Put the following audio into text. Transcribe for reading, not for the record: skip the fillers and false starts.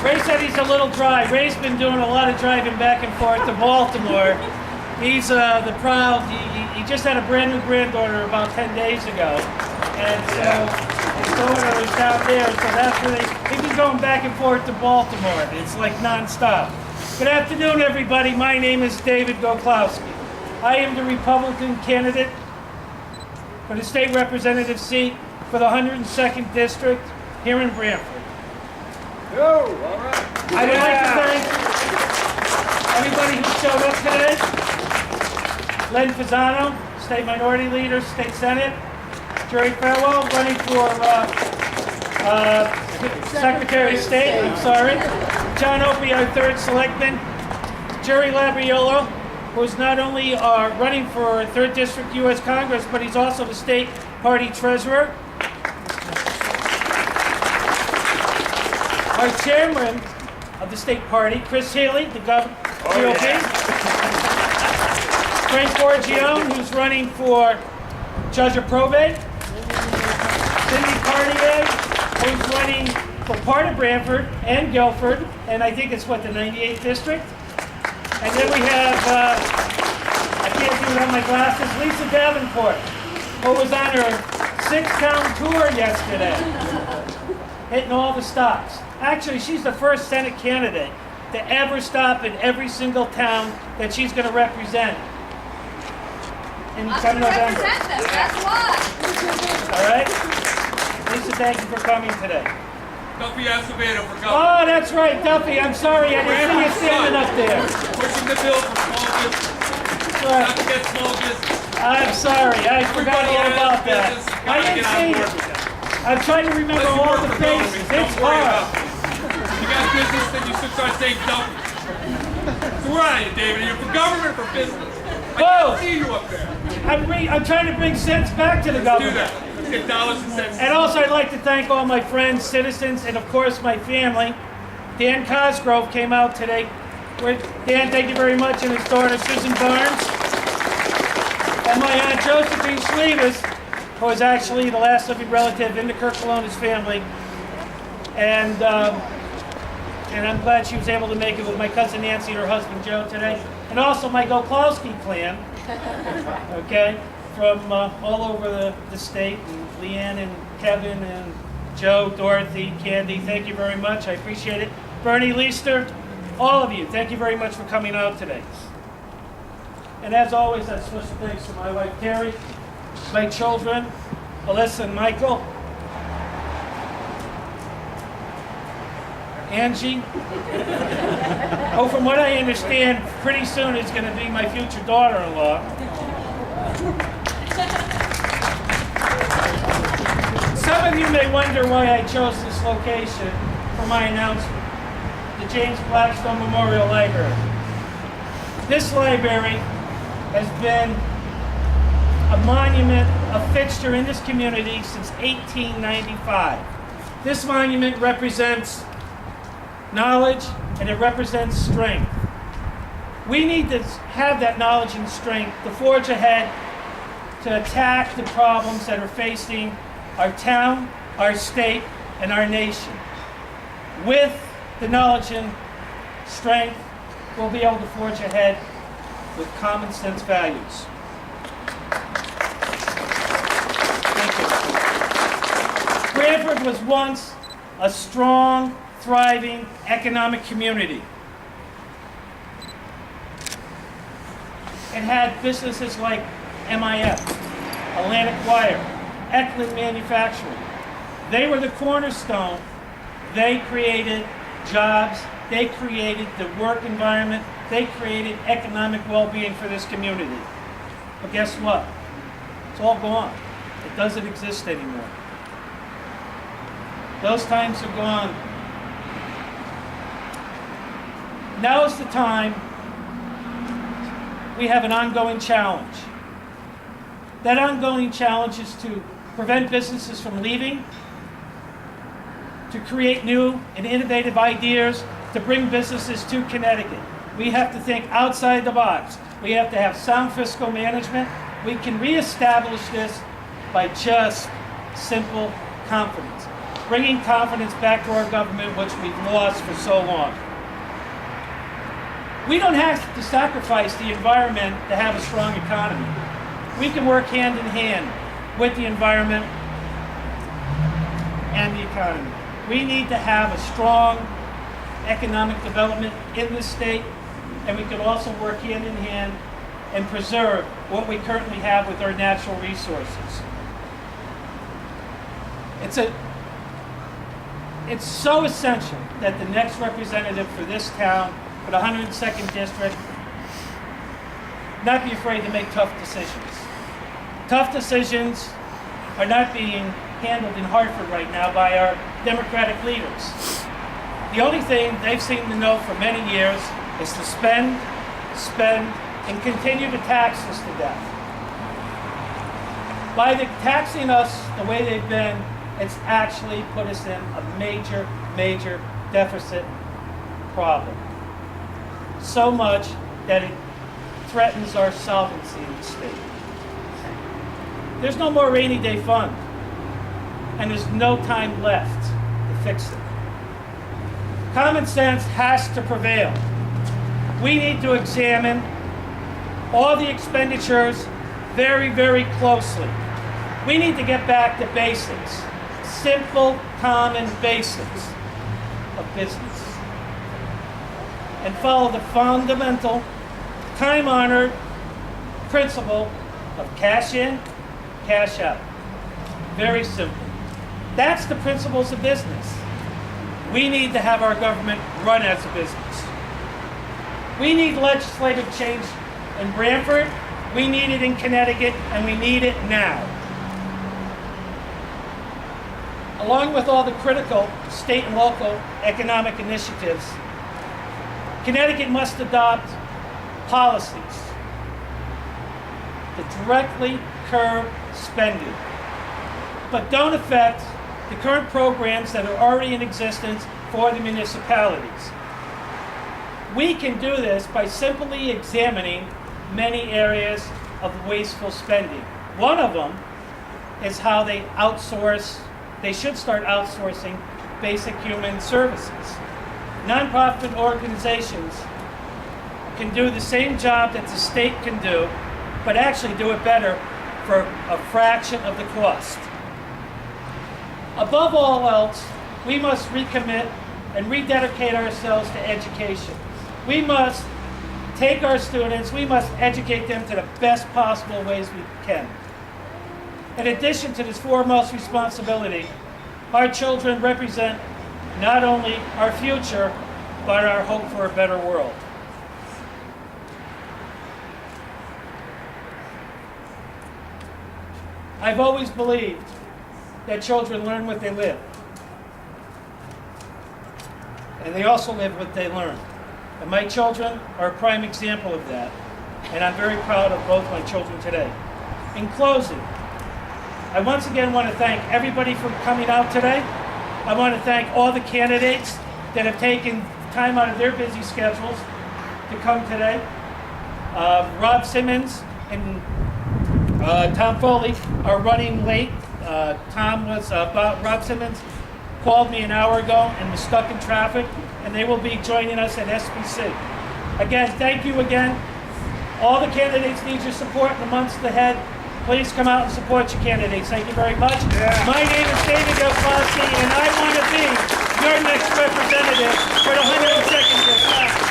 Ray said he's a little dry. Ray's been doing a lot of driving back and forth to Baltimore. He's the proud, he just had a brand new granddaughter about 10 days ago. And so his daughter is down there, so that's where he's been going back and forth to Baltimore. It's like nonstop. Good afternoon, everybody. My name is David Goclowski. I am the Republican candidate for the state representative seat for the 102nd District here in Brantford. Yo, all right. I would like to thank everybody who showed up today. Len Pisano, State Minority Leader, State Senate. Jerry Farwell, running for Secretary of State, I'm sorry. John Opie, our third selectman. Jerry Labriolo, who is not only running for 3rd District U.S. Congress, but he's also the state party treasurer. Our chairman of the state party, Chris Healy, the GOP. Frank Borgione, who's running for Judge of Probate. Cindy Cartier, who's running for part of Brantford and Guilford, and I think it's the 98th District. And then we have, I can't do it on my glasses, Lisa Davenport, who was on her 6-town tour yesterday, hitting all the stops. Actually, she's the first Senate candidate to ever stop in every single town that she's going to represent. In come November. That's why. All right? Lisa, thank you for coming today. Duffy Acevedo for governor. Oh, that's right, Duffy. I'm sorry, I didn't see you standing up there. Pushing the bill for small business. Not to get small business. I'm sorry, I forgot all about that. I didn't see you. I'm trying to remember all the faces. It's hard. You got business, then you should start saying Duffy. So where are you, David? Are you for government or for business? I can't see you up there. I'm trying to bring sense back to the Do government. that. Let's get dollars and cents. And also, I'd like to thank all my friends, citizens, and of course my family. Dan Cosgrove came out today. Dan, thank you very much, and his daughter Susan Barnes. And my Aunt Josephine Schlevers, who is actually the last living relative in the Kirk-Colonis family. And I'm glad she was able to make it with my cousin Nancy and her husband Joe today. And also my Goclowski clan, okay, from all over the state. And Leanne and Kevin and Joe, Dorothy, Candy, thank you very much. I appreciate it. Bernie Leister, all of you, thank you very much for coming out today. And as always, that's special thanks to my wife Terry, my children, Alyssa and Michael, Angie, who from what I understand, pretty soon is going to be my future daughter-in-law. Some of you may wonder why I chose this location for my announcement, the James Blackstone Memorial Library. This library has been a monument, a fixture in this community since 1895. This monument represents knowledge, and it represents strength. We need to have that knowledge and strength to forge ahead, to attack the problems that are facing our town, our state, and our nation. With the knowledge and strength, we'll be able to forge ahead with common sense values. Thank you. Brantford was once a strong, thriving economic community. It had businesses like MIF, Atlantic Wire, Eklund Manufacturing. They were the cornerstone. They created jobs. They created the work environment. They created economic well-being for this community. But guess what? It's all gone. It doesn't exist anymore. Those times are gone. Now is the time. We have an ongoing challenge. That ongoing challenge is to prevent businesses from leaving, to create new and innovative ideas, to bring businesses to Connecticut. We have to think outside the box. We have to have sound fiscal management. We can reestablish this by just simple confidence. bringing confidence back to our government, which we've lost for so long. We don't have to sacrifice the environment to have a strong economy. We can work hand in hand with the environment and the economy. We need to have a strong economic development in this state, and we can also work hand in hand and preserve what we currently have with our natural resources. It's so essential that the next representative for this town, for the 102nd District, not be afraid to make tough decisions. Tough decisions are not being handled in Hartford right now by our Democratic leaders. The only thing they've seemed to know for many years is to spend, and continue to tax us to death. By taxing us the way they've been, it's actually put us in a major, major deficit problem. So much that it threatens our solvency in the state. There's no more rainy day fund, and there's no time left to fix it. Common sense has to prevail. We need to examine all the expenditures very, very closely. We need to get back to basics, simple, common basics of business, and follow the fundamental, time-honored principle of cash in, cash out. Very simple. That's the principles of business. We need to have our government run as a business. We need legislative change in Branford, we need it in Connecticut, and we need it now. Along with all the critical state and local economic initiatives, Connecticut must adopt policies that directly curb spending, but don't affect the current programs that are already in existence for the municipalities. We can do this by simply examining many areas of wasteful spending. One of them is how they should start outsourcing basic human services. Nonprofit organizations can do the same job that the state can do, but actually do it better for a fraction of the cost. Above all else, we must recommit and rededicate ourselves to education. We must take our students, we must educate them to the best possible ways we can. In addition to this foremost responsibility, our children represent not only our future, but our hope for a better world. I've always believed that children learn what they live, and they also live what they learn. And my children are a prime example of that, and I'm very proud of both my children today. In closing, I once again want to thank everybody for coming out today. I want to thank all the candidates that have taken time out of their busy schedules to come today. Rob Simmons and Tom Foley are running late. Rob Simmons called me an hour ago and was stuck in traffic, and they will be joining us at SBC. Again, thank you again. All the candidates need your support in the months ahead. Please come out and support your candidates. Thank you very much. Yeah. My name is David Goclowski, and I want to be your next representative for the 102nd District.